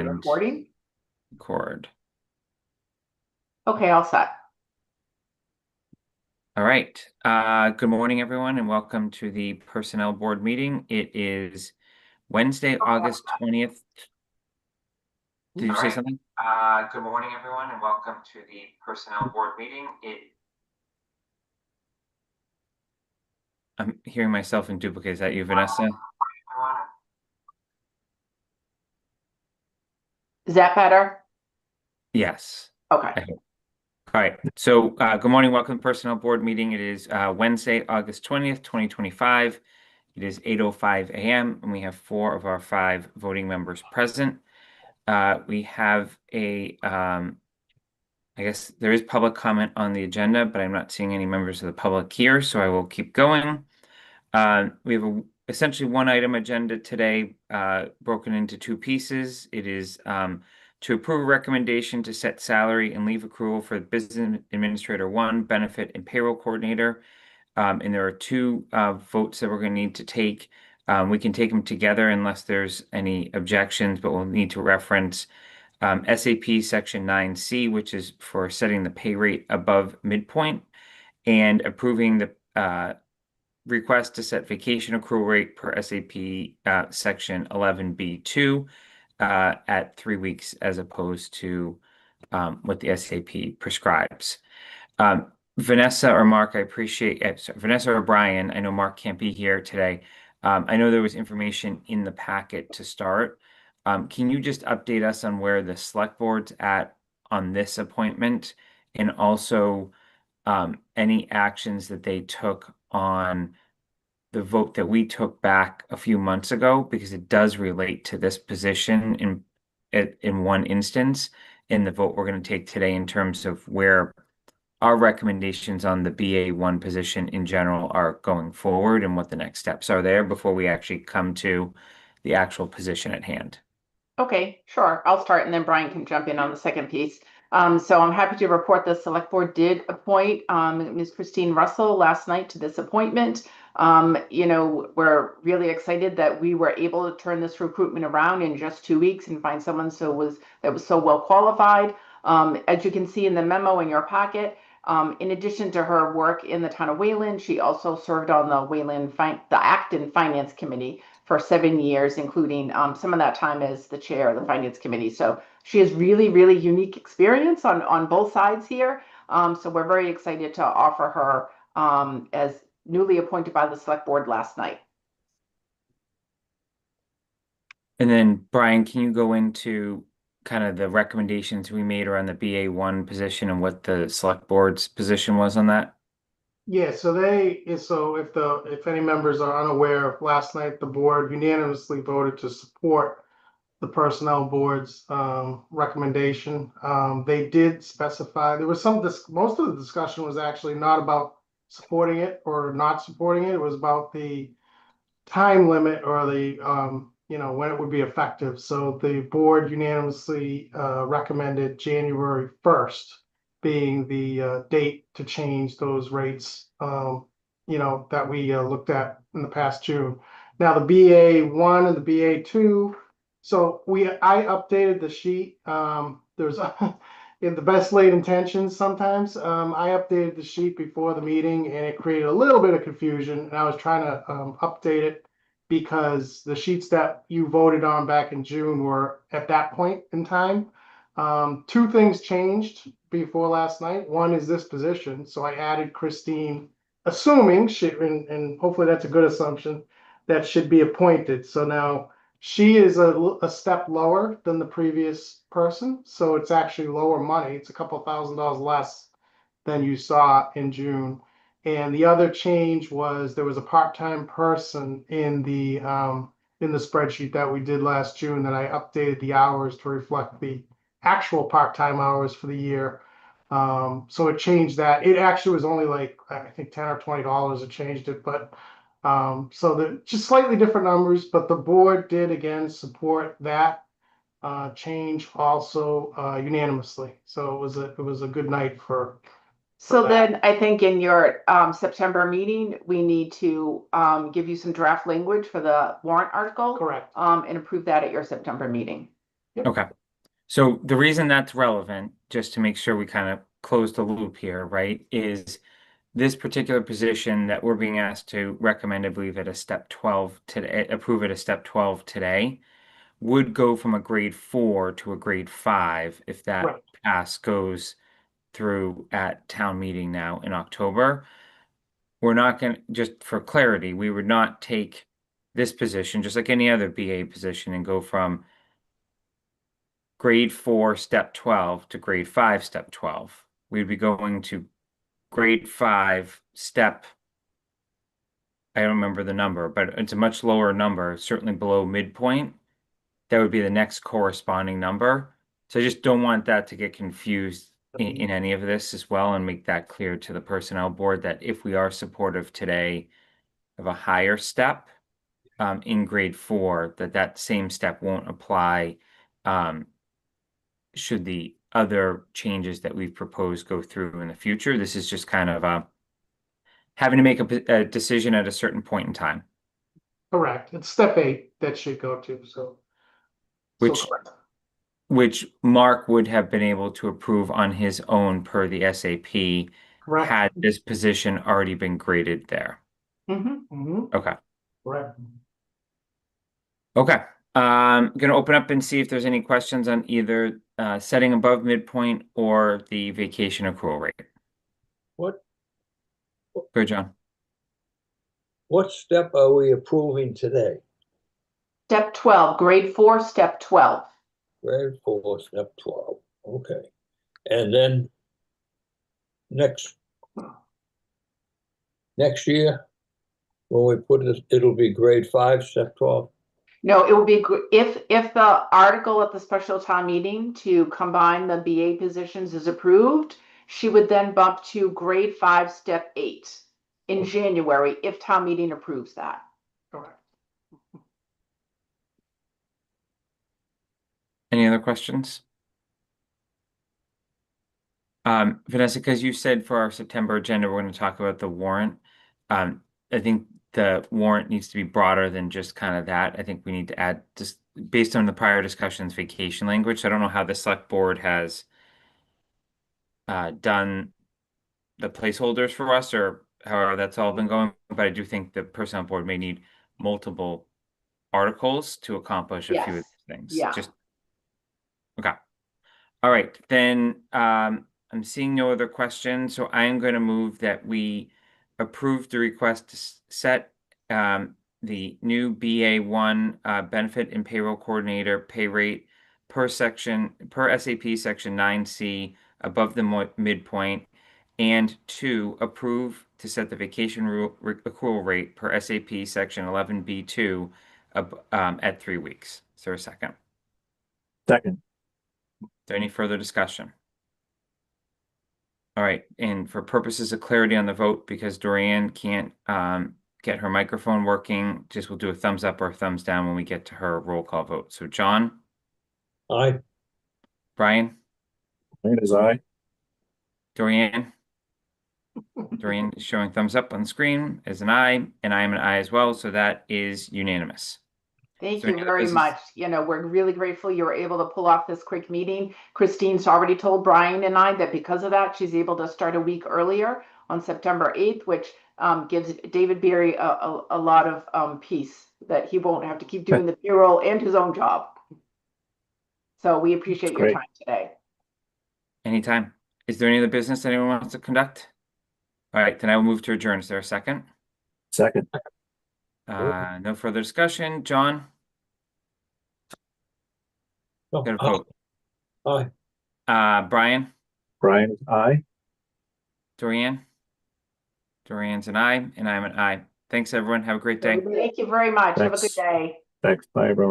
we and recording? record. Okay, all set. All right. Good morning, everyone, and welcome to the Personnel Board meeting. It is Wednesday, August 20th. Did you All say right. something? Good morning, everyone, and welcome to the Personnel Board meeting. I'm hearing myself in duplicate. Is that you, Vanessa? Is that better? Yes. Okay. I hope. All right. So, good morning. Welcome to Personnel Board meeting. It is Wednesday, August 20th, 2025. It is 8:05 a.m., and we have 4 of our 5 voting members present. We have I guess there is public comment on the agenda, but I'm not seeing any members of the public here, so I will keep going. We have essentially one item agenda today, broken into 2 pieces. It is to approve a recommendation to set salary and leave accrual for Business Administrator 1, Benefit and Payroll Coordinator. And there are 2 votes that we're going to need to take. We can take them together unless there's any objections, but we'll need to reference SAP Section 9C, which is for setting the pay rate above midpoint, and approving the request to set vacation accrual rate per SAP Section 11B2 at 3 weeks as opposed to what the SAP prescribes. Vanessa or Mark, I appreciate sorry, Vanessa or Brian. I know Mark can't be here today. I know there was information in the packet to start. Can you just update us on where the select board's at on this appointment, and also any actions that they took on the vote that we took back a few months ago, because it does relate to this position in one instance in the vote we're going to take today in terms of where our recommendations on the BA1 position in general are going forward and what the next steps are there before we actually come to the actual position at hand. Okay, sure. I'll start and then Brian can jump in on the second piece. So I'm happy to report the select board did appoint Ms. Christine Russell last night to this appointment. We're really excited that we were able to turn this recruitment around in just 2 weeks and find someone that was so well qualified. As you can see in the memo in your packet, in addition to her work in the town of Wayland, she also served on the Acton Finance Committee for 7 years, including some of that time as the chair of the Finance Committee. So she has really, really unique experience on both sides here. So we're very excited to offer her as newly appointed by the select board last night. And then, Brian, can you go into kind of the recommendations we made around the BA1 position and what the select board's position was on that? Yeah, so if any members are unaware, last night the board unanimously voted to support the personnel board's recommendation. They did specify there was most of the discussion was actually not about supporting it or not supporting it. It was about the time limit or the when it would be effective. So the board unanimously recommended January 1st being the date to change those rates, that we looked at in the past June. Now the BA1 and the BA2. So I updated the sheet. There's in the best laid intentions sometimes. I updated the sheet before the meeting and it created a little bit of confusion. And I was trying to update it because the sheets that you voted on back in June were at that point in time. 2 things changed before last night. One is this position. So I added Christine, assuming and hopefully that's a good assumption, that should be appointed. So now she is a step lower than the previous person. So it's actually lower money. It's a couple $1,000s less than you saw in June. And the other change was there was a part-time person in the spreadsheet that we did last June that I updated the hours to reflect the actual part-time hours for the year. So it changed that. It actually was only like, I think $10 or $20 it changed it, but so the just slightly different numbers, but the board did again support that change also unanimously. So it was a good night for So that. then I think in your September meeting, we need to give you some draft language for the warrant article. Correct. And approve that at your September meeting. Okay. So the reason that's relevant, just to make sure we kind of close the loop here, right, is this particular position that we're being asked to recommend, I believe, at a step 12 today, approve at a step 12 today, would go from a grade 4 to a grade 5 if that Right. pass goes through at town meeting now in October. We're not going to, just for clarity, we would not take this position, just like any other BA position, and go from grade 4, step 12 to grade 5, step 12. We'd be going to grade 5, step, I don't remember the number, but it's a much lower number, certainly below midpoint. That would be the next corresponding number. So I just don't want that to get confused in any of this as well, and make that clear to the personnel board that if we are supportive today of a higher step in grade 4, that same step won't apply should the other changes that we've proposed go through in the future. This is just kind of having to make a decision at a certain point in time. Correct. It's step 8 that should go to, so. Which correct. which Mark would have been able to approve on his own per the SAP Correct. had this position already been graded there. Mhm. Okay. Correct. Okay. Gonna open up and see if there's any questions on either setting above midpoint or the vacation accrual rate. What, Go, John. what step are we approving today? Step 12, grade 4, step 12. Grade 4, step 12, okay. And then next year, when we put this, it'll be grade 5, step 12? No, it would be, if the article at the special town meeting to combine the BA positions is approved, she would then bump to grade 5, step 8 in January, if town meeting approves that. Correct. Any other questions? Vanessa, because you said for our September agenda, we're going to talk about the warrant. I think the warrant needs to be broader than just kind of that. I think we need to add, just based on the prior discussions, vacation language. I don't know how the select board has done the placeholders for us or however that's all been going, but I do think the personnel board may need multiple articles to accomplish a few of Yes. these things. Yeah. Just okay. All right, then I'm seeing no other questions, so I am going to move that we approve the request to set the new BA1 benefit and payroll coordinator pay rate per SAP section 9C above the midpoint, and 2, approve to set the vacation accrual rate per SAP section 11B2 at 3 weeks. Is there a second? Second. Is there any further discussion? All right, and for purposes of clarity on the vote, because Dorian can't get her microphone working, just we'll do a thumbs up or a thumbs down when we get to her roll call vote. So John, Aye. Brian, Brian is aye. Dorian is showing thumbs up on the screen as an aye, and I am an aye as well, so that is unanimous. Thank So you any other very business? much. We're really grateful you were able to pull off this quick meeting. Christine's already told Brian and I that because of that, she's able to start a week earlier on September 8th, which gives David Berry a lot of peace that he won't have to keep doing the payroll and his own job. So we appreciate your Great. time today. Anytime. Is there any other business anyone wants to conduct? All right, then I will move to adjourn. Is there a second? Second. No further discussion. John, No, got a vote. aye. Brian, Brian is aye. Dorian's an aye, and I'm an aye. Thanks, everyone. Have a great day. Thank you very much. Have a good Thanks. day. Thanks. Bye, everyone.